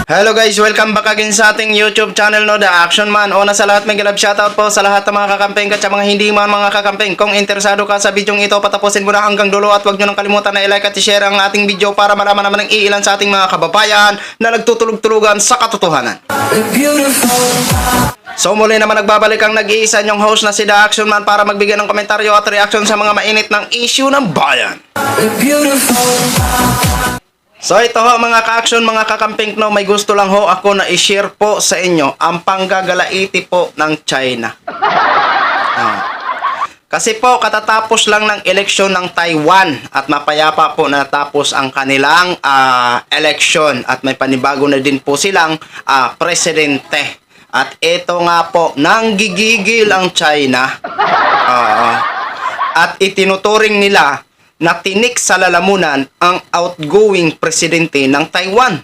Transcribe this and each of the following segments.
Hello guys, welcome back again sa ating YouTube channel, no, The Action Man. Una sa lahat, may love shoutout po sa lahat ng mga kakampeng at sa mga hindi man mga kakampeng. Kung interesado ka sa video ito, patapusin mo na hanggang dulo at huwag nyo nang kalimutan na i-like at i-share ang ating video para malaman naman ng iilan sa ating mga kababayan na nagtutulog-tulugan sa katotohanan. So muli naman nagbabalik ang nag-iisa nyong host na si The Action Man para magbigay ng komentaryo at reaction sa mga mainit ng issue ng bayan. So ito ho mga ka-action, mga kakamping, no, may gusto lang ho ako na i-share po sa inyo ang panggagalaiti po ng China. Kasi po katatapos lang ng eleksyon ng Taiwan at mapayapa po natapos ang kanilang eleksyon at may panibago na din po silang presidente. At ito nga po, nanggigigil ang China at itinuturing nila na tinik sa lalamunan ang outgoing presidente ng Taiwan.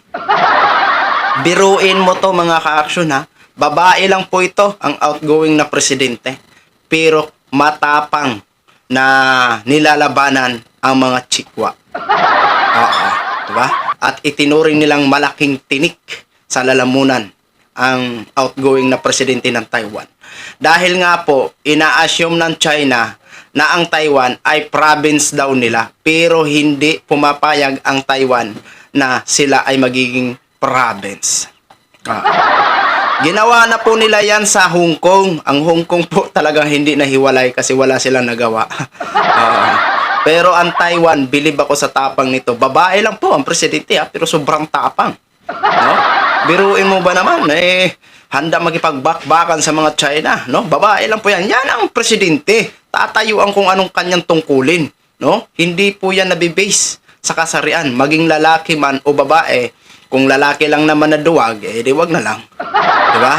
Biruin mo to mga ka-action ha. Babae lang po ito ang outgoing na presidente. Pero matapang na nilalabanan ang mga chikwa. Diba? At itinuring nilang malaking tinik sa lalamunan ang outgoing na presidente ng Taiwan. Dahil nga po, ina-assume ng China na ang Taiwan ay province daw nila, pero hindi pumapayag ang Taiwan na sila ay magiging province. Ginawa na po nila yan sa Hong Kong. Ang Hong Kong po talagang hindi nahiwalay kasi wala silang nagawa. Pero ang Taiwan, bilib ako sa tapang nito. Babae lang po ang presidente pero sobrang tapang. No? Biruin mo ba naman? Handa makipagbakbakan sa mga China, no? Babae lang po yan. Yan ang presidente. Tatayuan kung anong kanyang tungkulin, no? Hindi po yan nabibase sa kasarian, maging lalaki man o babae. Kung lalaki lang naman na duwag, di wag na lang. Diba?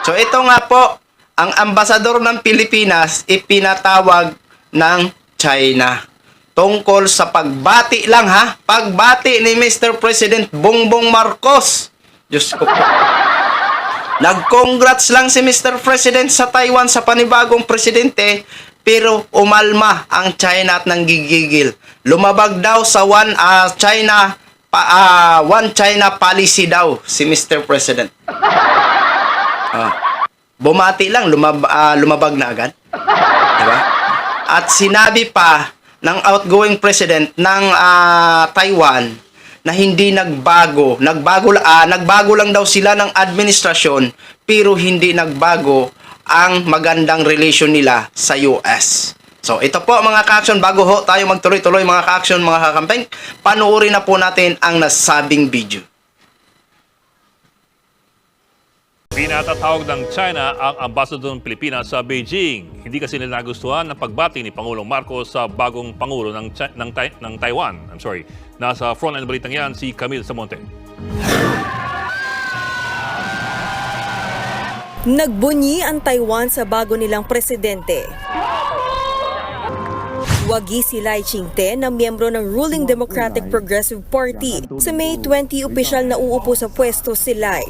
So ito nga po, ang ambasador ng Pilipinas ipinatawag ng China tungkol sa pagbati lang ha, pagbati ni Mr. President Bongbong Marcos. Diyos ko po. Nag-congrats lang si Mr. President sa Taiwan sa panibagong presidente, pero umalma ang China at nanggigigil. Lumabag daw sa one China policy daw si Mr. President. Bumati lang, lumabag na agad. Diba? At sinabi pa ng outgoing president ng Taiwan na hindi nagbago lang daw sila ng administrasyon, pero hindi nagbago ang magandang relasyon nila sa US. So ito po mga ka-action, bago ho tayo magtuloy-tuloy mga ka-action, mga kakampeng, panuorin na po natin ang nasabing video. Pinatatawag ng China ang ambasador ng Pilipinas sa Beijing. Hindi kasi nila nagustuhan ng pagbati ni Pangulong Marcos sa bagong Pangulo ng Taiwan. Nasa frontline balitang yan si Camille Samonte. Nagbunyi ang Taiwan sa bago nilang presidente. Wagi si Lai Ching-te na miyembro ng ruling Democratic Progressive Party. Sa May 20, opisyal na uupo sa pwesto si Lai.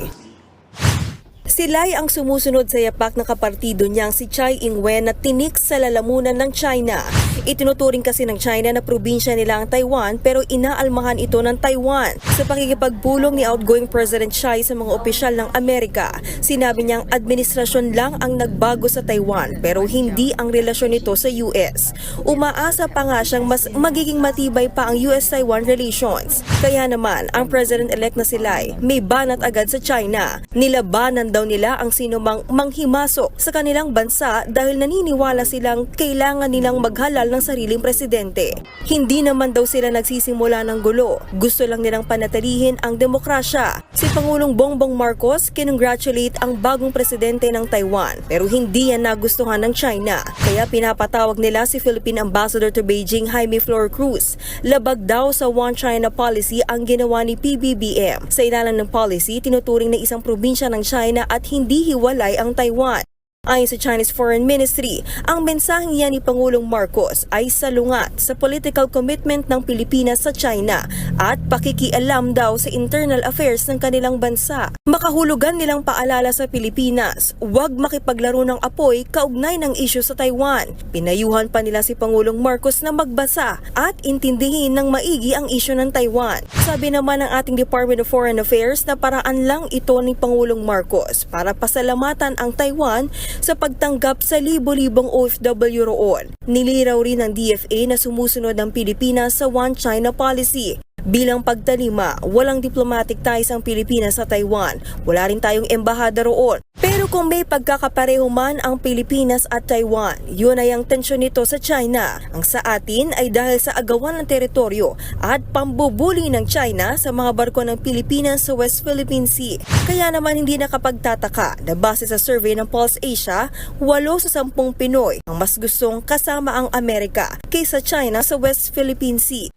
Si Lai ang sumusunod sa yapak ng kapartido niyang si Tsai Ing-wen na tinik sa lalamunan ng China. Itinuturing kasi ng China na probinsya nila ang Taiwan pero inaalmahan ito ng Taiwan. Sa pakikipagbulong ni outgoing President Tsai sa mga opisyal ng Amerika, sinabi niyang administrasyon lang ang nagbago sa Taiwan pero hindi ang relasyon nito sa US. Umaasa pa nga siyang mas magiging matibay pa ang US-Taiwan relations. Kaya naman, ang President-elect na si Lai may banat agad sa China. Nilabanan daw nila ang sinumang manghimasok sa kanilang bansa dahil naniniwala silang kailangan nilang maghalal ng sariling presidente. Hindi naman daw sila nagsisimula ng gulo. Gusto lang nilang panatilihin ang demokrasya. Si Pangulong Bongbong Marcos kinongratulate ang bagong presidente ng Taiwan pero hindi yan nagustuhan ng China. Kaya pinapatawag nila si Philippine Ambassador to Beijing Jaime Flor Cruz. Labag daw sa One China policy ang ginawa ni PBBM. Sa ilalim ng policy, tinuturing na isang probinsya ng China at hindi hiwalay ang Taiwan. Ayon sa Chinese Foreign Ministry, ang mensaheng yan ni Pangulong Marcos ay salungat sa political commitment ng Pilipinas sa China at pakikialam daw sa internal affairs ng kanilang bansa. Makahulugan nilang paalala sa Pilipinas, huwag makipaglaro ng apoy kaugnay ng isyu sa Taiwan. Pinayuhan pa nila si Pangulong Marcos na magbasa at intindihin ng maigi ang isyu ng Taiwan. Sabi naman ng ating Department of Foreign Affairs na paraan lang ito ni Pangulong Marcos para pasalamatan ang Taiwan sa pagtanggap sa libo-libong OFW roon. Niliraw rin ng DFA na sumusunod ang Pilipinas sa One China policy. Bilang pagtalima, walang diplomatic ties ang Pilipinas sa Taiwan. Wala rin tayong embahada roon. Pero kung may pagkakapareho man ang Pilipinas at Taiwan, yun ay ang tensyon nito sa China. Ang sa atin ay dahil sa agawan ng teritoryo at pambubuli ng China sa mga barko ng Pilipinas sa West Philippine Sea. Kaya naman hindi nakapagtataka na base sa survey ng Pulse Asia, 8 sa 10 Pinoy ang mas gustong kasama ang Amerika kaysa China sa West Philippine Sea.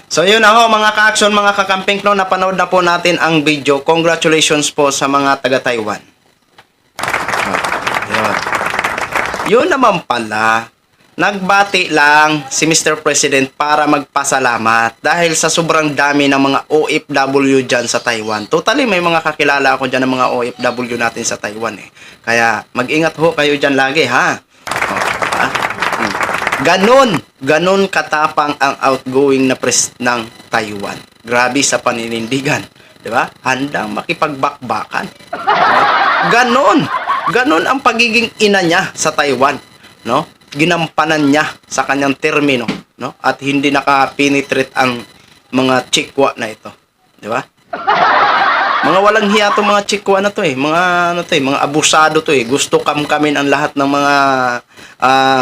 So yun na ho mga ka-action, mga kakamping, no, napanood na po natin ang video. Congratulations po sa mga taga-Taiwan. Yun. Yun naman pala, nagbati lang si Mr. President para magpasalamat dahil sa sobrang dami ng mga OFW dyan sa Taiwan. Totally, may mga kakilala ako dyan ng mga OFW natin sa Taiwan eh. Kaya mag-ingat ho kayo dyan lagi ha. Ganon katapang ang outgoing na ng Taiwan. Grabe sa paninindigan, 'di ba? Handang makipagbakbakan. Ganon ang pagiging ina niya sa Taiwan, no? Ginampanan niya sa kanyang termino, no? At hindi naka-penetrate ang mga chikwa na ito, 'di ba? Mga walang hiya to mga chikwa na to eh. Mga ano to eh, mga abusado to eh. Gusto kamkamin ang lahat ng mga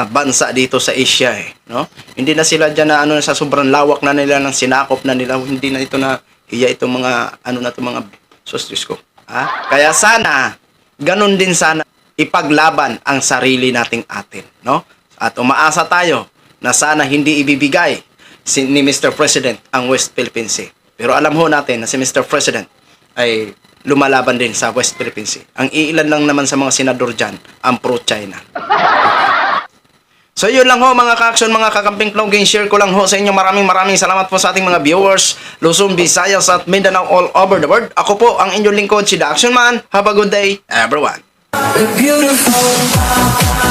bansa dito sa Asia eh, no? Hindi na sila diyan na ano sa sobrang lawak na nila ng sinakop na nila. Hindi na ito na hiya itong mga ano na to mga Diyos ko. Ha? Kaya sana ganun din sana ipaglaban ang sarili nating atin, no? At umaasa tayo na sana hindi ibibigay ni Mr. President ang West Philippine Sea. Pero alam ho natin na si Mr. President ay lumalaban din sa West Philippine Sea. Ang iilan lang naman sa mga senador dyan, ang pro-China. So yun lang ho mga ka-action, mga kakamping vlogging, share ko lang ho sa inyo. Maraming salamat po sa ating mga viewers, Luzon, Visayas at Mindanao all over the world. Ako po ang inyong lingkod, si The Action Man. Have a good day, everyone. Beautiful.